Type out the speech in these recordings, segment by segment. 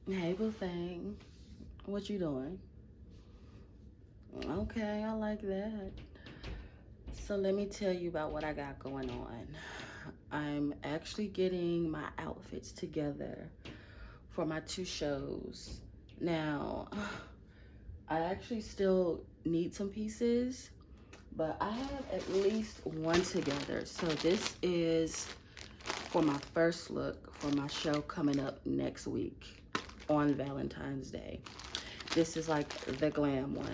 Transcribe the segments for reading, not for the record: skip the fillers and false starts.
Hey, boo thing. What you doing? Okay, I like that. So let me tell you about what I got going on. I'm actually getting my outfits together for my two shows. Now, I actually still need some pieces, but I have at least one together. So this is for my first look for my show coming up next week on Valentine's Day. This is like the glam one.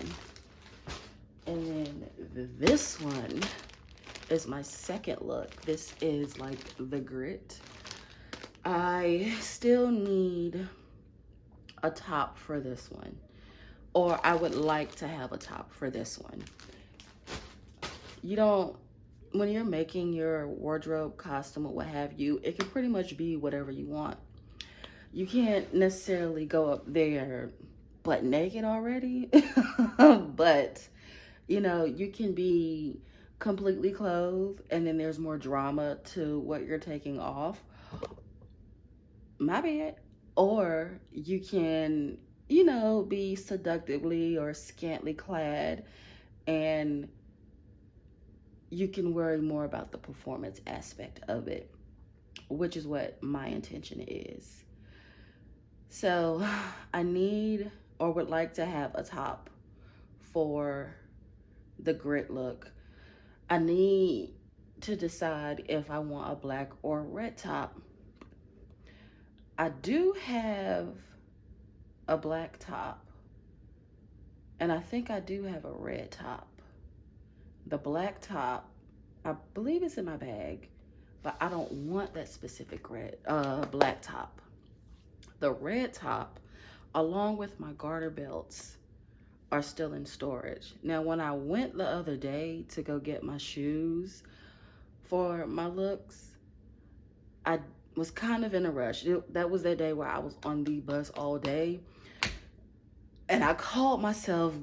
And then this one is my second look. This is like the grit. I still need a top for this one, or I would like to have a top for this one. You don't, when you're making your wardrobe, costume, or what have you, it can pretty much be whatever you want. You can't necessarily go up there butt naked already, but you can be completely clothed and then there's more drama to what you're taking off. My bad. Or you can, be seductively or scantily clad and you can worry more about the performance aspect of it, which is what my intention is. So I need or would like to have a top for the grit look. I need to decide if I want a black or red top. I do have a black top, and I think I do have a red top. The black top, I believe it's in my bag, but I don't want that specific black top. The red top, along with my garter belts, are still in storage. Now, when I went the other day to go get my shoes for my looks, I was kind of in a rush. That was that day where I was on the bus all day. And I called myself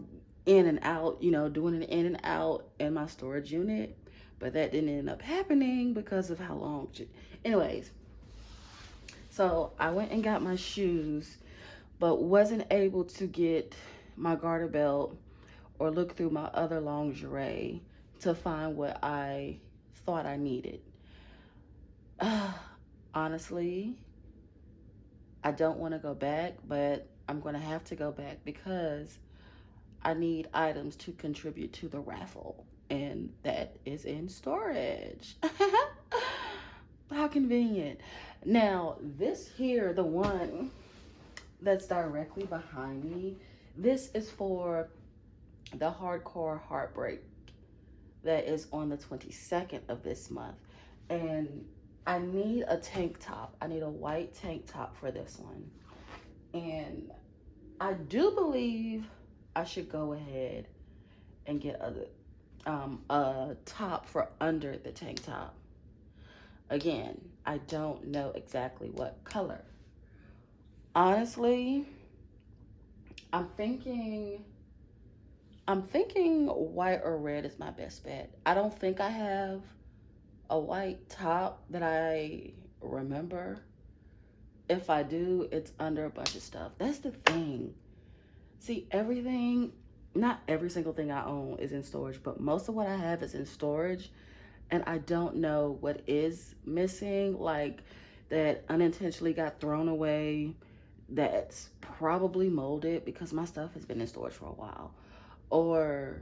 in and out, doing an in and out in my storage unit. But that didn't end up happening because of how long. Anyways, so I went and got my shoes, but wasn't able to get my garter belt or look through my other lingerie to find what I thought I needed. Honestly, I don't want to go back, but I'm going to have to go back because I need items to contribute to the raffle, and that is in storage. How convenient. Now, this here, the one that's directly behind me, this is for the Hardcore Heartbreak that is on the 22nd of this month. And I need a tank top. I need a white tank top for this one. And I do believe I should go ahead and get a top for under the tank top. Again, I don't know exactly what color. Honestly, I'm thinking white or red is my best bet. I don't think I have a white top that I remember. If I do, it's under a bunch of stuff. That's the thing. See, everything, not every single thing I own is in storage, but most of what I have is in storage, and I don't know what is missing, like that unintentionally got thrown away, that's probably molded because my stuff has been in storage for a while, or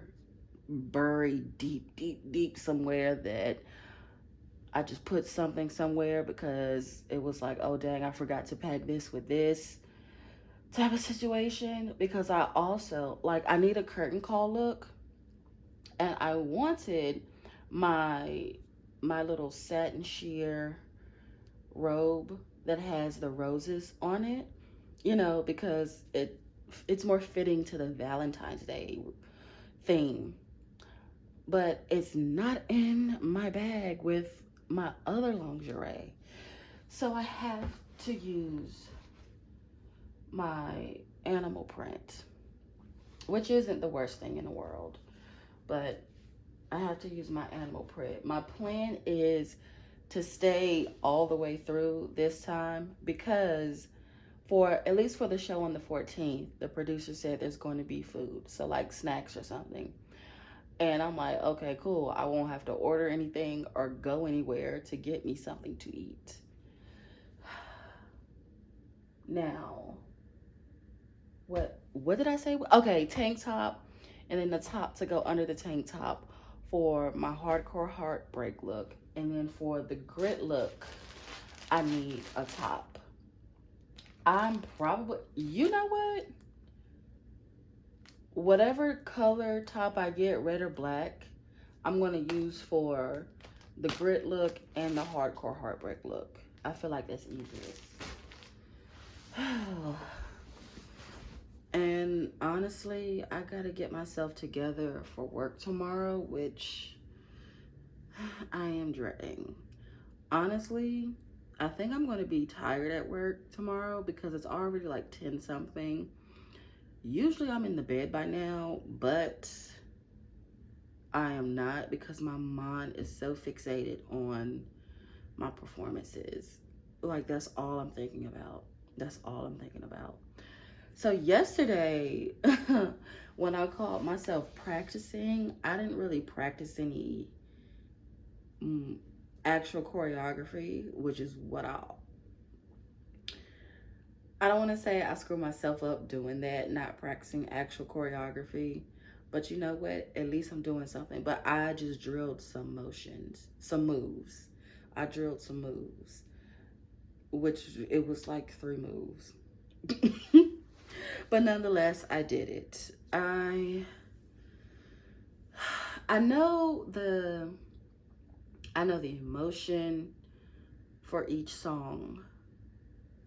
buried deep, deep, deep somewhere that I just put something somewhere because it was like, oh dang, I forgot to pack this with this type of situation. Because I also, like, I need a curtain call look, and I wanted my little satin sheer robe that has the roses on it, because it's more fitting to the Valentine's Day theme. But it's not in my bag with my other lingerie. So I have to use my animal print, which isn't the worst thing in the world, but I have to use my animal print. My plan is to stay all the way through this time because for at least for the show on the 14th, the producer said there's going to be food, so like snacks or something. And I'm like, okay, cool. I won't have to order anything or go anywhere to get me something to eat. Now, what did I say? Okay, tank top, and then the top to go under the tank top for my hardcore heartbreak look. And then for the grit look, I need a top. I'm probably, you know what? Whatever color top I get, red or black, I'm going to use for the grit look and the hardcore heartbreak look. I feel like that's easiest. And honestly, I got to get myself together for work tomorrow, which I am dreading. Honestly, I think I'm going to be tired at work tomorrow because it's already like 10 something. Usually I'm in the bed by now, but I am not because my mind is so fixated on my performances. Like, that's all I'm thinking about. That's all I'm thinking about. So yesterday, when I called myself practicing, I didn't really practice any actual choreography, which is what I don't want to say I screw myself up doing that, not practicing actual choreography, but you know what? At least I'm doing something. But I just drilled some motions, some moves. I drilled some moves, which it was like 3 moves. But nonetheless, I did it. I know the emotion for each song.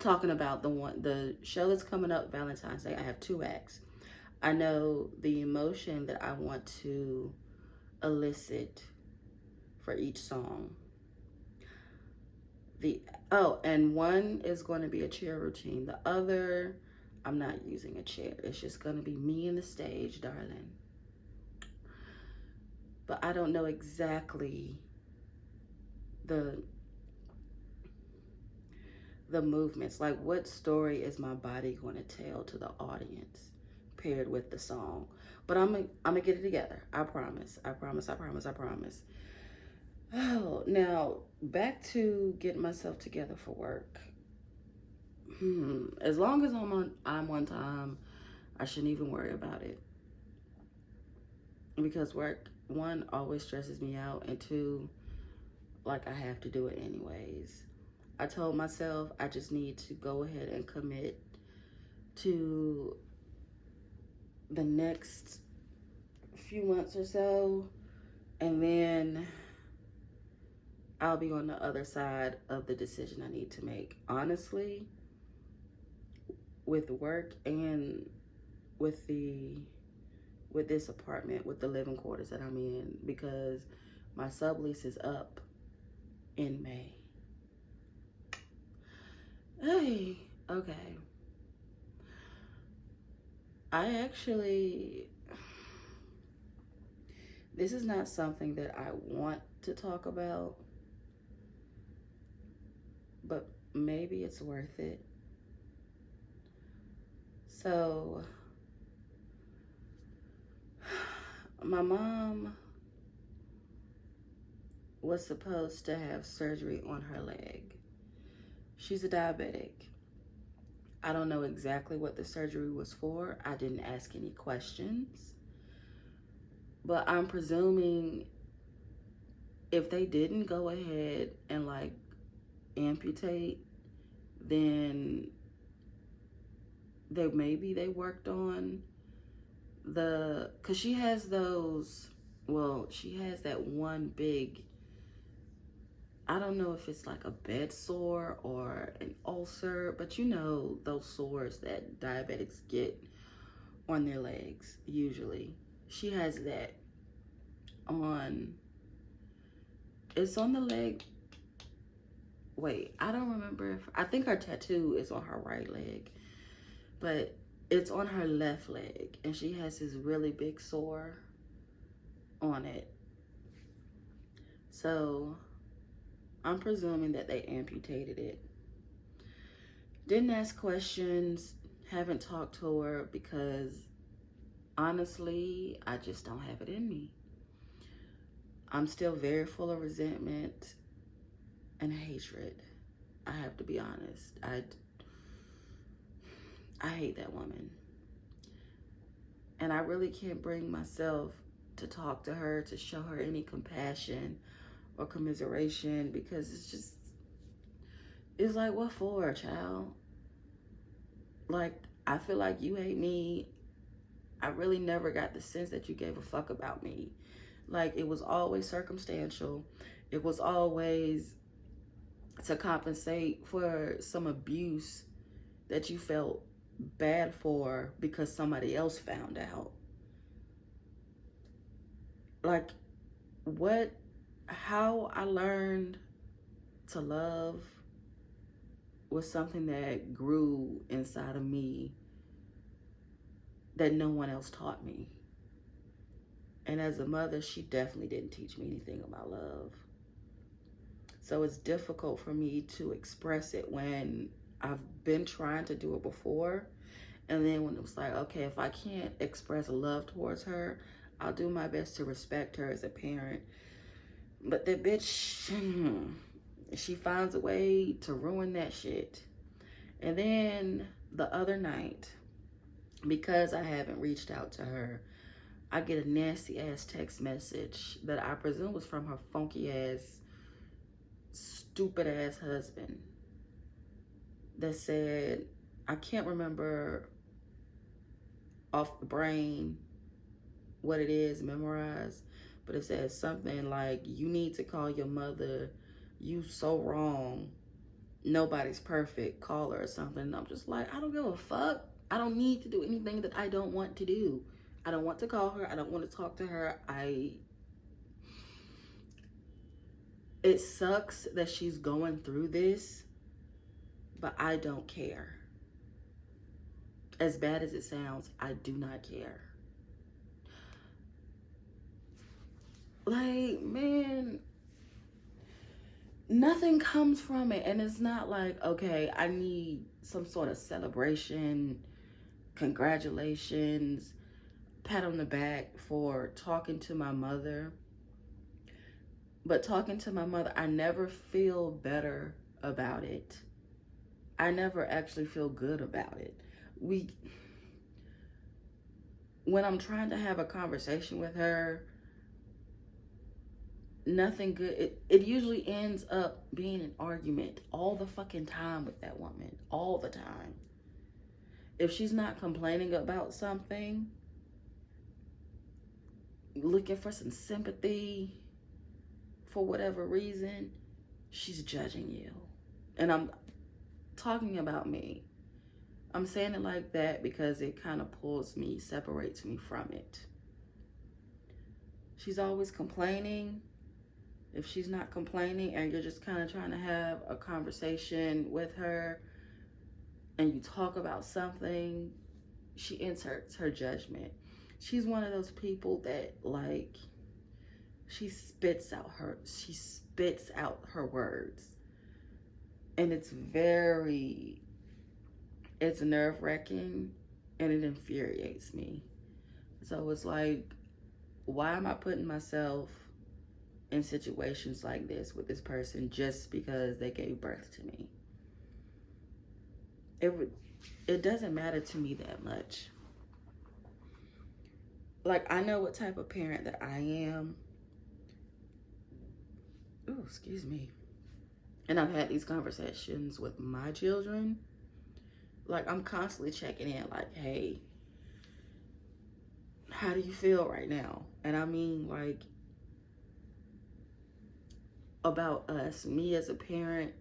Talking about the show that's coming up, Valentine's Day, I have 2 acts. I know the emotion that I want to elicit for each song. And one is going to be a chair routine. The other, I'm not using a chair. It's just going to be me and the stage, darling. But I don't know exactly the movements. Like, what story is my body going to tell to the audience paired with the song? But I'm gonna get it together. I promise. I promise. I promise. I promise. Oh, now back to getting myself together for work. As long as I'm on time, I shouldn't even worry about it. Because work, 1, always stresses me out, and 2, like, I have to do it anyways. I told myself I just need to go ahead and commit to the next few months or so, and then I'll be on the other side of the decision I need to make. Honestly, with work and with this apartment, with the living quarters that I'm in, because my sublease is up in May. Hey, okay. This is not something that I want to talk about, but maybe it's worth it. So, my mom was supposed to have surgery on her leg. She's a diabetic. I don't know exactly what the surgery was for. I didn't ask any questions. But I'm presuming if they didn't go ahead and like amputate, then maybe they worked on cause she has she has that one big, I don't know if it's like a bed sore or an ulcer, but you know those sores that diabetics get on their legs usually. She has that it's on the leg. Wait, I don't remember I think her tattoo is on her right leg, but it's on her left leg, and she has this really big sore on it. So I'm presuming that they amputated it. Didn't ask questions, haven't talked to her because honestly, I just don't have it in me. I'm still very full of resentment and hatred. I have to be honest. I hate that woman. And I really can't bring myself to talk to her, to show her any compassion or commiseration, because it's like, what for, child? Like, I feel like you hate me. I really never got the sense that you gave a fuck about me. Like, it was always circumstantial. It was always to compensate for some abuse that you felt bad for because somebody else found out. Like, how I learned to love was something that grew inside of me that no one else taught me. And as a mother, she definitely didn't teach me anything about love. So it's difficult for me to express it when I've been trying to do it before. And then when it was like, okay, if I can't express love towards her, I'll do my best to respect her as a parent. But that bitch, she finds a way to ruin that shit. And then the other night, because I haven't reached out to her, I get a nasty ass text message that I presume was from her funky ass, stupid ass husband that said, I can't remember off the brain what it is memorized, but it says something like, you need to call your mother, you so wrong, nobody's perfect, call her or something. And I'm just like, I don't give a fuck. I don't need to do anything that I don't want to do. I don't want to call her. I don't want to talk to her. It sucks that she's going through this, but I don't care. As bad as it sounds, I do not care. Like, man, nothing comes from it. And it's not like, okay, I need some sort of celebration, congratulations, pat on the back for talking to my mother. But talking to my mother, I never feel better about it. I never actually feel good about it. When I'm trying to have a conversation with her, nothing good. It usually ends up being an argument all the fucking time with that woman. All the time. If she's not complaining about something, looking for some sympathy for whatever reason, she's judging you. And I'm talking about me. I'm saying it like that because it kind of pulls me, separates me from it. She's always complaining. If she's not complaining and you're just kind of trying to have a conversation with her and you talk about something, she inserts her judgment. She's one of those people that, like, she spits out her words. And it's nerve-wracking and it infuriates me. So it's like, why am I putting myself in situations like this with this person just because they gave birth to me? It doesn't matter to me that much. Like, I know what type of parent that I am. Ooh, excuse me. And I've had these conversations with my children. Like, I'm constantly checking in, like, hey, how do you feel right now? And I mean, like, about us, me as a parent,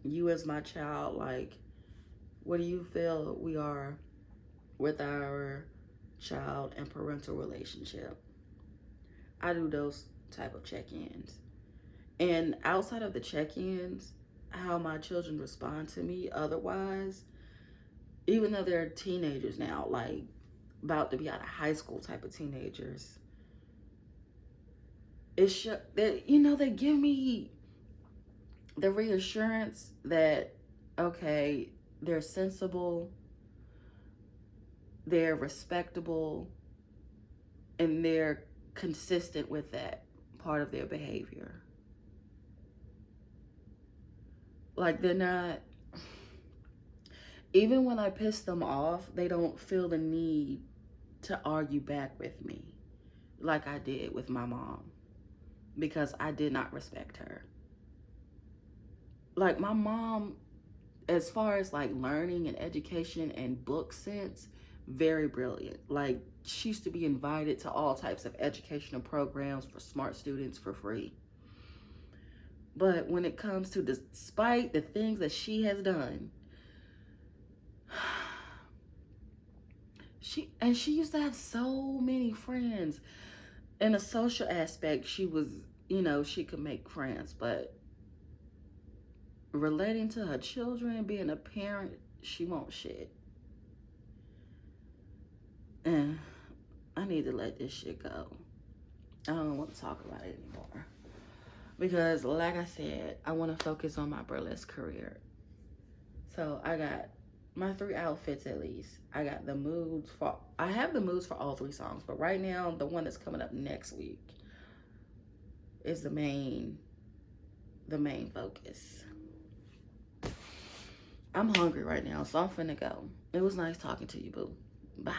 you as my child, like, what do you feel we are with our child and parental relationship? I do those type of check-ins. And outside of the check-ins, how my children respond to me otherwise, even though they're teenagers now, like about to be out of high school type of teenagers, they give me the reassurance that, okay, they're sensible, they're respectable, and they're consistent with that part of their behavior. Like, they're not, even when I piss them off, they don't feel the need to argue back with me like I did with my mom, because I did not respect her. Like, my mom, as far as like learning and education and book sense, very brilliant. Like, she used to be invited to all types of educational programs for smart students for free. But when it comes to, despite the things that she has done, she used to have so many friends. In a social aspect, she was, she could make friends, but relating to her children, being a parent, she won't shit. And I need to let this shit go. I don't want to talk about it anymore. Because, like I said, I want to focus on my burlesque career. So I got my 3 outfits at least. I have the moods for all 3 songs, but right now the one that's coming up next week is the main focus. I'm hungry right now, so I'm finna go. It was nice talking to you, boo. Bye.